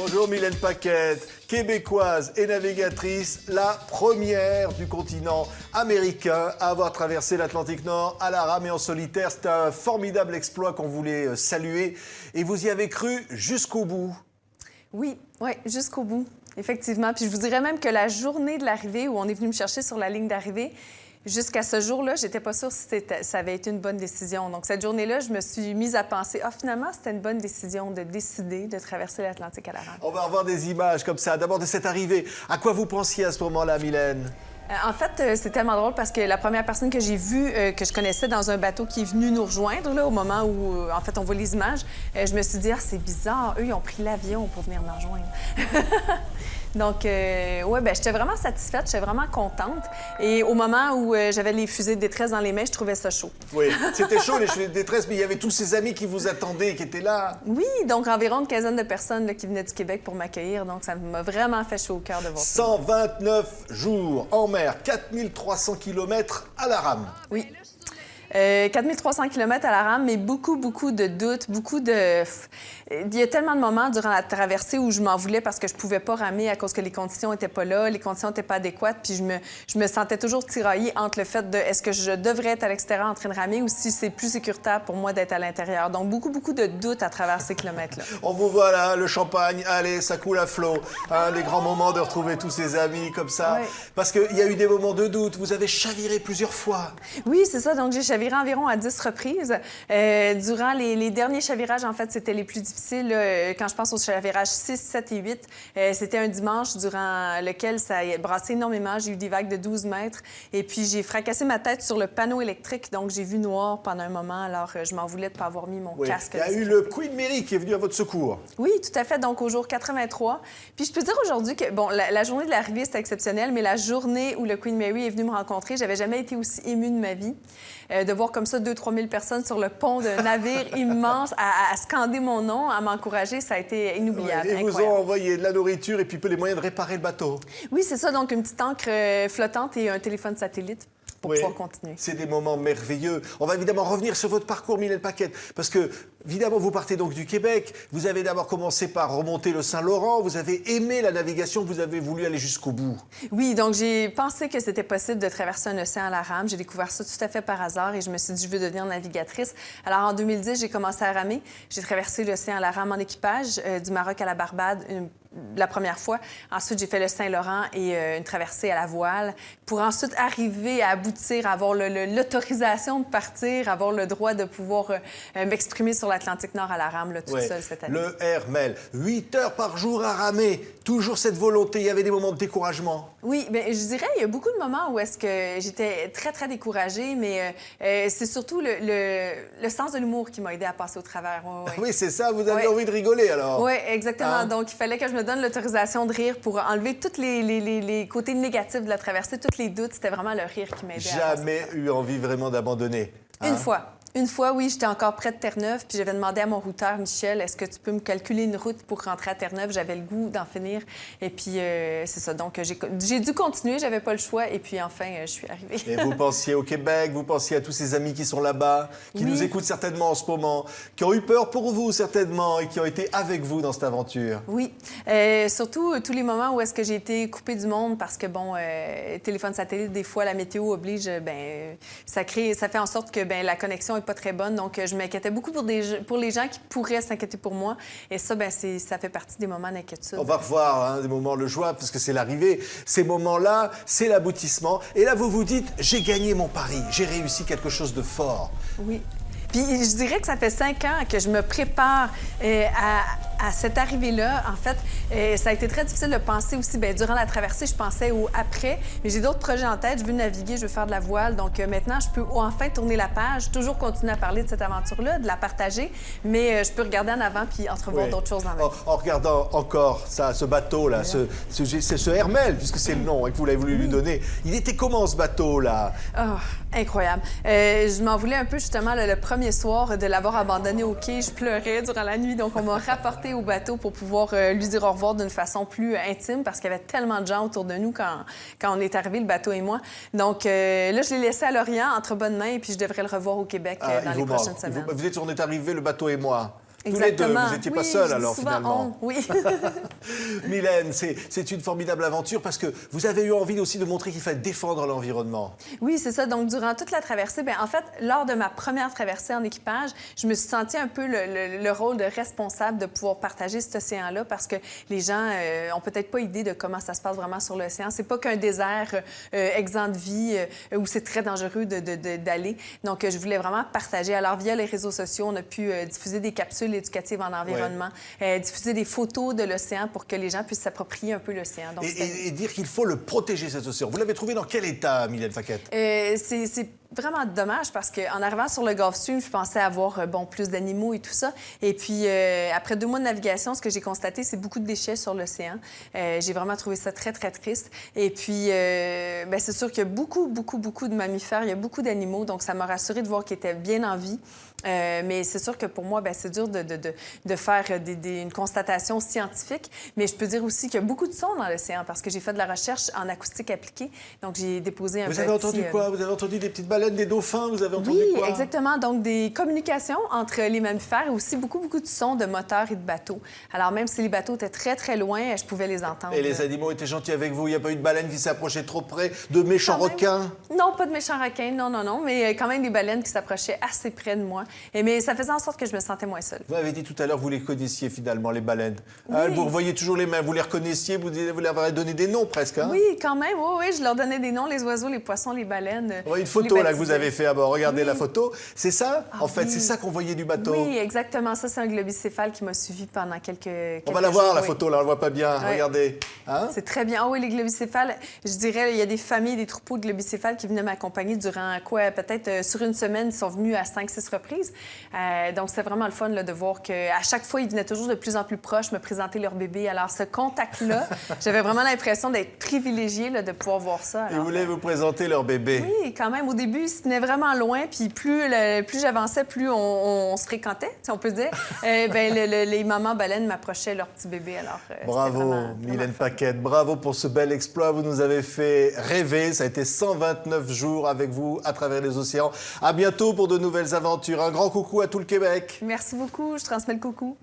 Bonjour Mylène Paquette, québécoise et navigatrice, la première du continent américain à avoir traversé l'Atlantique Nord à la rame et en solitaire. C'est un formidable exploit qu'on voulait saluer et vous y avez cru jusqu'au bout. Oui, jusqu'au bout, effectivement. Puis je vous dirais même que la journée de l'arrivée où on est venu me chercher sur la ligne d'arrivée, jusqu'à ce jour-là, j'étais pas sûre si ça avait été une bonne décision. Donc, cette journée-là, je me suis mise à penser, finalement, c'était une bonne décision de décider de traverser l'Atlantique à la rame. On va revoir des images comme ça. D'abord de cette arrivée. À quoi vous pensiez à ce moment-là, Mylène? En fait, c'est tellement drôle parce que la première personne que j'ai vue, que je connaissais dans un bateau qui est venu nous rejoindre, là, au moment où, en fait, on voit les images, je me suis dit, c'est bizarre, eux, ils ont pris l'avion pour venir nous rejoindre. Donc, j'étais vraiment satisfaite, j'étais vraiment contente. Et au moment où j'avais les fusées de détresse dans les mains, je trouvais ça chaud. Oui, c'était chaud, les fusées de détresse, mais il y avait tous ces amis qui vous attendaient, qui étaient là. Oui, donc environ une quinzaine de personnes là, qui venaient du Québec pour m'accueillir. Donc, ça m'a vraiment fait chaud au cœur de voir ça. 129 jours en mer, 4300 km à la rame. Oui. 4300 km à la rame, mais beaucoup de doutes, Il y a tellement de moments durant la traversée où je m'en voulais parce que je pouvais pas ramer à cause que les conditions étaient pas là, les conditions étaient pas adéquates, puis je me sentais toujours tiraillée entre le fait de est-ce que je devrais être à l'extérieur en train de ramer ou si c'est plus sécuritaire pour moi d'être à l'intérieur. Donc, beaucoup de doutes à travers ces kilomètres-là. On vous voit là, le champagne, allez, ça coule à flot. Les grands moments de retrouver tous ces amis comme ça. Oui. Parce qu'il y a eu des moments de doute, vous avez chaviré plusieurs fois. Oui, c'est ça. Donc, j'ai chaviré environ à 10 reprises. Durant les derniers chavirages, en fait, c'était les plus difficiles. Quand je pense aux chavirages 6, 7 et 8, c'était un dimanche durant lequel ça a brassé énormément. J'ai eu des vagues de 12 mètres. Et puis, j'ai fracassé ma tête sur le panneau électrique. Donc, j'ai vu noir pendant un moment. Alors, je m'en voulais de ne pas avoir mis mon casque. Il y a eu le Queen Mary qui est venu à votre secours. Oui, tout à fait. Donc, au jour 83. Puis, je peux dire aujourd'hui que, bon, la journée de l'arrivée, c'était exceptionnel, mais la journée où le Queen Mary est venu me rencontrer, j'avais jamais été aussi émue de ma vie. De voir comme ça 2-3 000 personnes sur le pont d'un navire immense à scander mon nom, à m'encourager, ça a été inoubliable. Ils vous ont envoyé de la nourriture et puis les moyens de réparer le bateau. Oui, c'est ça. Donc, une petite ancre flottante et un téléphone satellite pour pouvoir continuer. C'est des moments merveilleux. On va évidemment revenir sur votre parcours, Mylène Paquette, parce que, évidemment, vous partez donc du Québec. Vous avez d'abord commencé par remonter le Saint-Laurent. Vous avez aimé la navigation. Vous avez voulu aller jusqu'au bout. Oui, donc j'ai pensé que c'était possible de traverser un océan à la rame. J'ai découvert ça tout à fait par hasard et je me suis dit, je veux devenir navigatrice. Alors, en 2010, j'ai commencé à ramer. J'ai traversé l'océan à la rame en équipage, du Maroc à la Barbade, la première fois. Ensuite, j'ai fait le Saint-Laurent et une traversée à la voile pour ensuite arriver à aboutir, à avoir l'autorisation de partir, avoir le droit de pouvoir m'exprimer sur l'Atlantique Nord à la rame, là, toute seule cette année. Le Hermel, 8 heures par jour à ramer, toujours cette volonté. Il y avait des moments de découragement. Oui, bien, je dirais il y a beaucoup de moments où est-ce que j'étais très découragée, mais c'est surtout le sens de l'humour qui m'a aidée à passer au travers. Oui, c'est ça, vous avez envie de rigoler alors. Oui, exactement. Donc, il fallait que je me donne l'autorisation de rire pour enlever tous les côtés négatifs de la traversée, tous les doutes. C'était vraiment le rire qui m'aidait. Jamais eu envie vraiment d'abandonner. Une fois, oui, j'étais encore près de Terre-Neuve, puis j'avais demandé à mon routeur, Michel, est-ce que tu peux me calculer une route pour rentrer à Terre-Neuve? J'avais le goût d'en finir. Et puis, c'est ça. Donc, j'ai dû continuer, j'avais pas le choix. Et puis, enfin, je suis arrivée. Et vous pensiez au Québec, vous pensiez à tous ces amis qui sont là-bas, qui nous écoutent certainement en ce moment, qui ont eu peur pour vous certainement et qui ont été avec vous dans cette aventure. Oui. Surtout, tous les moments où est-ce que j'ai été coupée du monde parce que, bon, téléphone satellite, des fois, la météo oblige, ça fait en sorte que, la connexion est pas très bonne. Donc, je m'inquiétais beaucoup pour les gens qui pourraient s'inquiéter pour moi. Et ça, ça fait partie des moments d'inquiétude. On va revoir des moments de joie parce que c'est l'arrivée. Ces moments-là, c'est l'aboutissement. Et là, vous vous dites, j'ai gagné mon pari. J'ai réussi quelque chose de fort. Oui. Puis je dirais que ça fait 5 ans que je me prépare à cette arrivée-là. En fait, ça a été très difficile de penser aussi. Bien, durant la traversée, je pensais au après. Mais j'ai d'autres projets en tête. Je veux naviguer, je veux faire de la voile. Donc maintenant, je peux enfin tourner la page, toujours continuer à parler de cette aventure-là, de la partager. Mais je peux regarder en avant puis entrevoir d'autres choses dans ma vie. En regardant encore ça, ce bateau-là, c'est ce Hermel, puisque c'est le nom que vous l'avez voulu lui donner. Il était comment, ce bateau-là? Oh, incroyable. Je m'en voulais un peu, justement, le premier soir de l'avoir abandonné au quai. Je pleurais durant la nuit, donc on m'a rapporté au bateau pour pouvoir lui dire au revoir d'une façon plus intime parce qu'il y avait tellement de gens autour de nous quand on est arrivé, le bateau et moi. Donc là, je l'ai laissé à Lorient entre bonnes mains et puis je devrais le revoir au Québec dans les prochaines semaines. Vous êtes arrivé, le bateau et moi. Tous les deux, Exactement. vous n'étiez pas Oui, seuls je dis alors souvent finalement. on, oui. Mylène, c'est une formidable aventure parce que vous avez eu envie aussi de montrer qu'il fallait défendre l'environnement. Oui, c'est ça. Donc, durant toute la traversée, bien, en fait, lors de ma première traversée en équipage, je me suis sentie un peu le rôle de responsable de pouvoir partager cet océan-là parce que les gens ont peut-être pas idée de comment ça se passe vraiment sur l'océan. C'est pas qu'un désert exempt de vie où c'est très dangereux d'aller. Donc, je voulais vraiment partager. Alors, via les réseaux sociaux, on a pu diffuser des capsules éducatives en environnement, diffuser des photos de l'océan pour que les gens puissent s'approprier un peu l'océan. Et dire qu'il faut le protéger, cet océan. Vous l'avez trouvé dans quel état, Mylène Faquette? C'est vraiment dommage parce qu'en arrivant sur le Gulf Stream, je pensais avoir plus d'animaux et tout ça. Et puis, après 2 mois de navigation, ce que j'ai constaté, c'est beaucoup de déchets sur l'océan. J'ai vraiment trouvé ça très, très triste. Et puis, bien, c'est sûr qu'il y a beaucoup de mammifères, il y a beaucoup d'animaux. Donc, ça m'a rassurée de voir qu'ils étaient bien en vie. Mais c'est sûr que pour moi, bien, c'est dur de faire une constatation scientifique. Mais je peux dire aussi qu'il y a beaucoup de sons dans l'océan parce que j'ai fait de la recherche en acoustique appliquée. Donc, j'ai déposé un Vous avez entendu quoi? Vous avez entendu des petites baleines, des dauphins? Vous avez entendu quoi? Oui, exactement. Donc, des communications entre les mammifères et aussi beaucoup de sons de moteurs et de bateaux. Alors, même si les bateaux étaient très, très loin, je pouvais les entendre. Et les animaux étaient gentils avec vous? Il n'y a pas eu de baleine qui s'approchait trop près? De méchants requins? Non, pas de méchants requins, non. Mais quand même des baleines qui s'approchaient assez près de moi. Mais ça faisait en sorte que je me sentais moins seule. Vous avez dit tout à l'heure que vous les connaissiez finalement, les baleines. Oui. Vous revoyez toujours les mêmes, vous les reconnaissiez, vous leur avez donné des noms presque. Hein? Oui, quand même, oui, je leur donnais des noms, les oiseaux, les poissons, les baleines. Une photo là que vous avez fait à bord, regardez la photo. C'est ça, en fait, c'est ça qu'on voyait du bateau. Oui, exactement. Ça, c'est un globicéphale qui m'a suivi pendant quelques On va la voir, jours, la photo, là, on ne voit pas bien. Ouais. Regardez. Hein? C'est très bien. Ah oui, les globicéphales, je dirais, il y a des familles, des troupeaux de globicéphales qui venaient m'accompagner durant quoi? Peut-être sur une semaine, ils sont venus à 5-6 reprises. Donc, c'était vraiment le fun là, de voir qu'à chaque fois, ils venaient toujours de plus en plus proches me présenter leur bébé. Alors, ce contact-là, j'avais vraiment l'impression d'être privilégiée là, de pouvoir voir ça. Alors, ils voulaient vous présenter leur bébé. Oui, quand même. Au début, ils se tenaient vraiment loin. Puis plus j'avançais, plus on se fréquentait, si on peut dire. Les mamans baleines m'approchaient leur petit bébé. Alors, bravo, Mylène Faquette. Bravo pour ce bel exploit. Vous nous avez fait rêver. Ça a été 129 jours avec vous à travers les océans. À bientôt pour de nouvelles aventures. Un grand coucou à tout le Québec. Merci beaucoup. Je transmets le coucou.